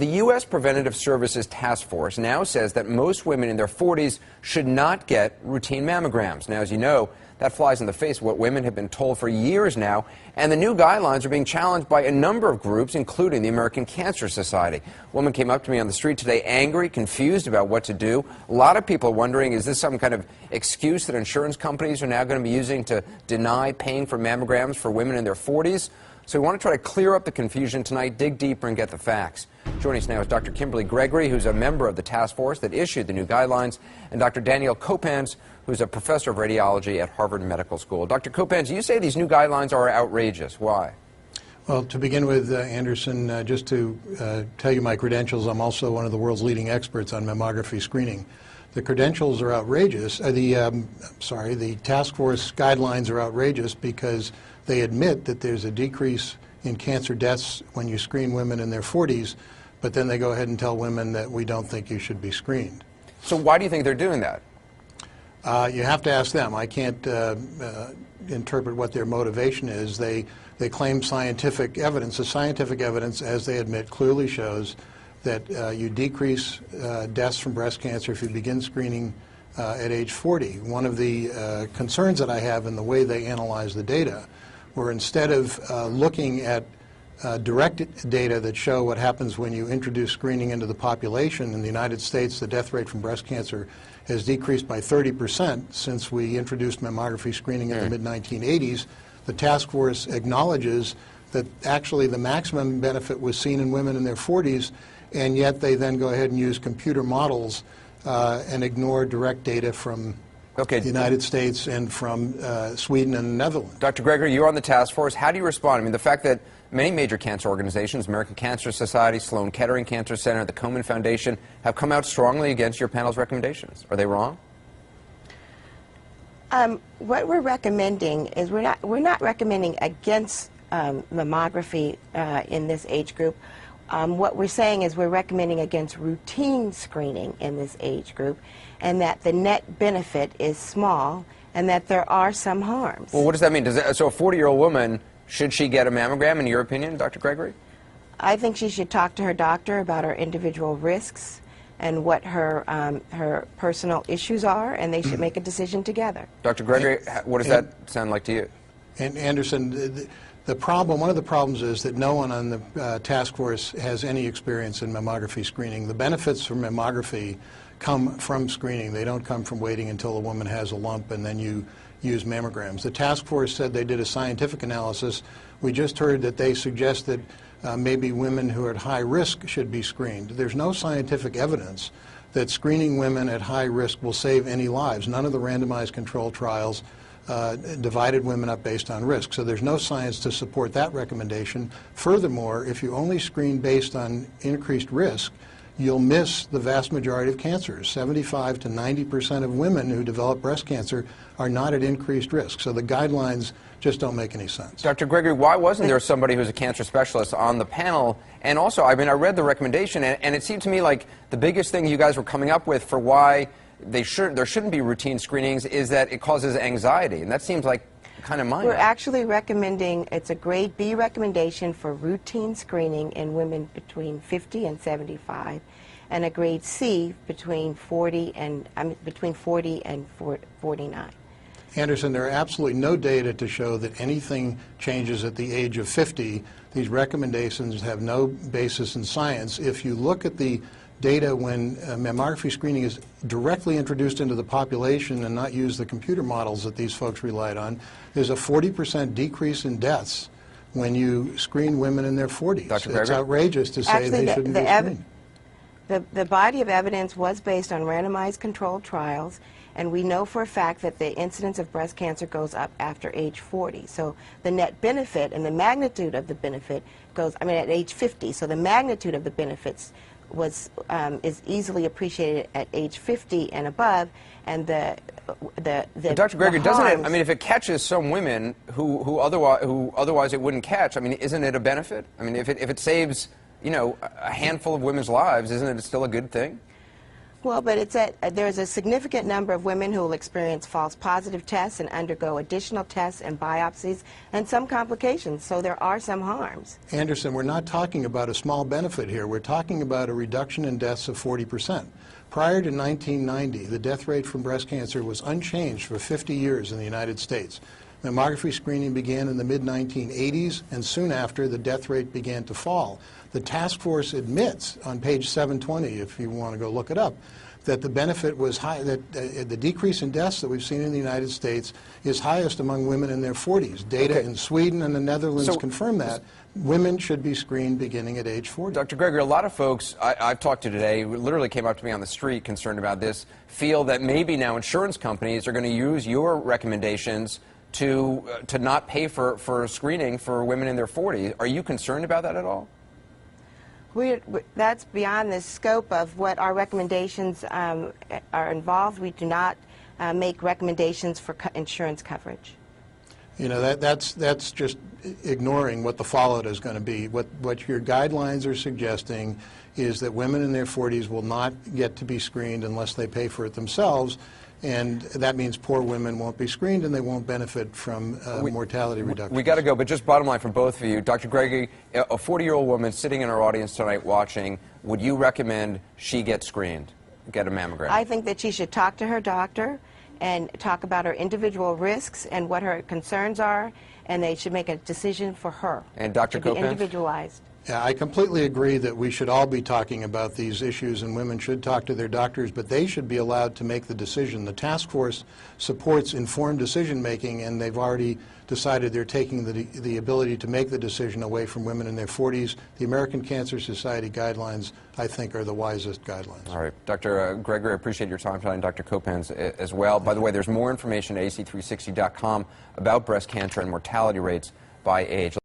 The U.S. Preventative Services Task Force now says that most women in their 40s should not get routine mammograms. Now, as you know, that flies in the face of what women have been told for years now, and the new guidelines are being challenged by a number of groups, including the American Cancer Society. A woman came up to me on the street today, angry, confused about what to do. A lot of people are wondering, is this some kind of excuse that insurance companies are now going to be using to deny paying for mammograms for women in their 40s? So we want to try to clear up the confusion tonight, dig deeper, and get the facts. Joining us now is Dr. Kimberly Gregory, who's a member of the task force that issued the new guidelines, and Dr. Danielle Copans, who's a professor of radiology at Harvard Medical School. Dr. Copans, you say these new guidelines are outrageous. Why? Well, to begin with, Anderson, just to tell you my credentials, I'm also one of the world's leading experts on mammography screening. The credentials are outrageous. The task force guidelines are outrageous because they admit that there's a decrease in cancer deaths when you screen women in their 40s, but then they go ahead and tell women that we don't think you should be screened. So why do you think they're doing that? You have to ask them. I can't interpret what their motivation is. They claim scientific evidence. The scientific evidence, as they admit, clearly shows that you decrease deaths from breast cancer if you begin screening at age 40. One of the concerns that I have in the way they analyze the data, where instead of looking at direct data that show what happens when you introduce screening into the population, in the United States, the death rate from breast cancer has decreased by 30% since we introduced mammography screening in the mid-1980s. The task force acknowledges that actually the maximum benefit was seen in women in their 40s, and yet they then go ahead and use computer models and ignore direct data from the United States and from Sweden and the Netherlands. Dr. Gregory, you're on the task force. How do you respond? I mean, the fact that many major cancer organizations, American Cancer Society, Sloan Kettering Cancer Center, the Komen Foundation, have come out strongly against your panel's recommendations. Are they wrong? What we're recommending is we're not recommending against mammography in this age group. What we're saying is we're recommending against routine screening in this age group, and that the net benefit is small and that there are some harms. Well, what does that mean? So a 40-year-old woman, should she get a mammogram, in your opinion, Dr. Gregory? I think she should talk to her doctor about her individual risks and what her personal issues are, and they should make a decision together. Dr. Gregory, what does that sound like to you? And Anderson, one of the problems is that no one on the task force has any experience in mammography screening. The benefits from mammography come from screening. They don't come from waiting until a woman has a lump and then you use mammograms. The task force said they did a scientific analysis. We just heard that they suggest that maybe women who are at high risk should be screened. There's no scientific evidence that screening women at high risk will save any lives. None of the randomized control trials divided women up based on risk. So there's no science to support that recommendation. Furthermore, if you only screen based on increased risk, you'll miss the vast majority of cancers. 75 to 90% of women who develop breast cancer are not at increased risk. So the guidelines just don't make any sense. Dr. Gregory, why wasn't there somebody who's a cancer specialist on the panel? And also, I mean, I read the recommendation, and it seemed to me like the biggest thing you guys were coming up with for why there shouldn't be routine screenings is that it causes anxiety, and that seems like kind of minor. We're actually recommending, it's a grade B recommendation for routine screening in women between 50 and 75, and a grade C between 40 and 49. Anderson, there are absolutely no data to show that anything changes at the age of 50. These recommendations have no basis in science. If you look at the data when mammography screening is directly introduced into the population and not use the computer models that these folks relied on, there's a 40% decrease in deaths when you screen women in their 40s. Dr. Gregory? It's outrageous to say they shouldn't be screened. The body of evidence was based on randomized controlled trials, and we know for a fact that the incidence of breast cancer goes up after age 40. So the net benefit and the magnitude of the benefit goes, at age 50. So the magnitude of the benefits is easily appreciated at age 50 and above, and Dr. Gregory, doesn't it? I mean, if it catches some women who otherwise it wouldn't catch, I mean, isn't it a benefit? I mean, if it saves, a handful of women's lives, isn't it still a good thing? Well, but there's a significant number of women who will experience false positive tests and undergo additional tests and biopsies and some complications, so there are some harms. Anderson, we're not talking about a small benefit here. We're talking about a reduction in deaths of 40%. Prior to 1990, the death rate from breast cancer was unchanged for 50 years in the United States. Mammography screening began in the mid-1980s, and soon after, the death rate began to fall. The task force admits on page 720, if you want to go look it up, that the benefit was high, that the decrease in deaths that we've seen in the United States is highest among women in their 40s. Data in Sweden and the Netherlands confirm that. Women should be screened beginning at age 40. Dr. Gregory, a lot of folks I've talked to today, who literally came up to me on the street concerned about this, feel that maybe now insurance companies are going to use your recommendations to not pay for screening for women in their 40s. Are you concerned about that at all? That's beyond the scope of what our recommendations are involved. We do not make recommendations for insurance coverage. You know, that's just ignoring what the fallout is going to be. What your guidelines are suggesting is that women in their 40s will not get to be screened unless they pay for it themselves, and that means poor women won't be screened and they won't benefit from mortality reduction. We got to go, but just bottom line from both of you, Dr. Gregory, a 40-year-old woman sitting in our audience tonight watching, would you recommend she get screened, get a mammogram? I think that she should talk to her doctor and talk about her individual risks and what her concerns are, and they should make a decision for her. And Dr. To be Kopens? individualized. Yeah, I completely agree that we should all be talking about these issues, and women should talk to their doctors, but they should be allowed to make the decision. The task force supports informed decision-making, and they've already decided they're taking the ability to make the decision away from women in their 40s. The American Cancer Society guidelines, I think, are the wisest guidelines. All right. Dr. Gregory, I appreciate your time tonight, and Dr. Kopens as well. By the way, there's more information at ac360.com about breast cancer and mortality rates by age.